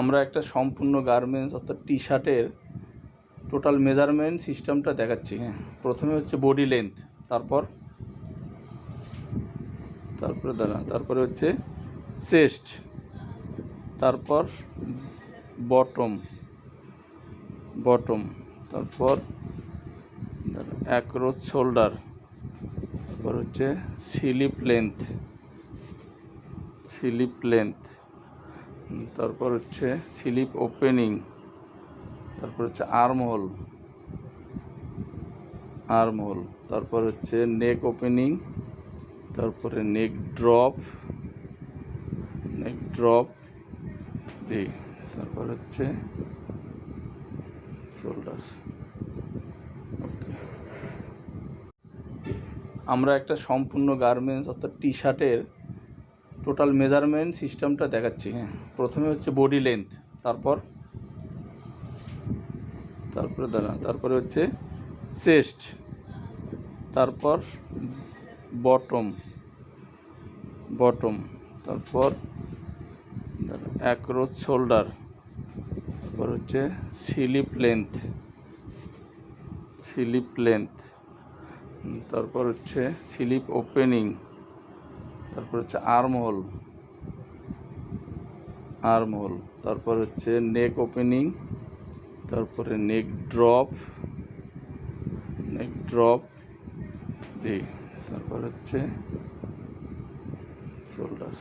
আমরা একটা সম্পূর্ণ গার্মেন্টস অর্থাৎ টি শার্টের টোটাল মেজারমেন্ট সিস্টেমটা দেখাচ্ছি। প্রথমে হচ্ছে বডি লেন্থ, তারপরে হচ্ছে চেস্ট, তারপর বটম, তারপর অ্যাক্রোচ শোল্ডার, তারপর হচ্ছে স্লিপ লেন্থ, তারপর হচ্ছে স্লিপ ওপেনিং, তারপর হচ্ছে আর্ম হোল, তারপর হচ্ছে নেক ওপেনিং, তারপরে নেক ড্রপ, জি, তারপর হচ্ছে শোল্ডার। ওকে, জি, আমরা একটা সম্পূর্ণ গার্মেন্টস অর্থাৎ টি শার্টের টোটাল মেজারমেন্ট সিস্টেমটা দেখাচ্ছি। প্রথমে হচ্ছে বডি লেন্থ, তারপরে হচ্ছে চেস্ট, তারপর বটম, তারপর অ্যাক্রোচ শোল্ডার, তারপর হচ্ছে স্লিপ লেন্থ, তারপর হচ্ছে স্লিপ ওপেনিং, তারপর হচ্ছে আর্ম হোল, তারপর হচ্ছে নেক ওপেনিং, তারপরে নেক ড্রপ, জি, তারপর হচ্ছে শোল্ডার।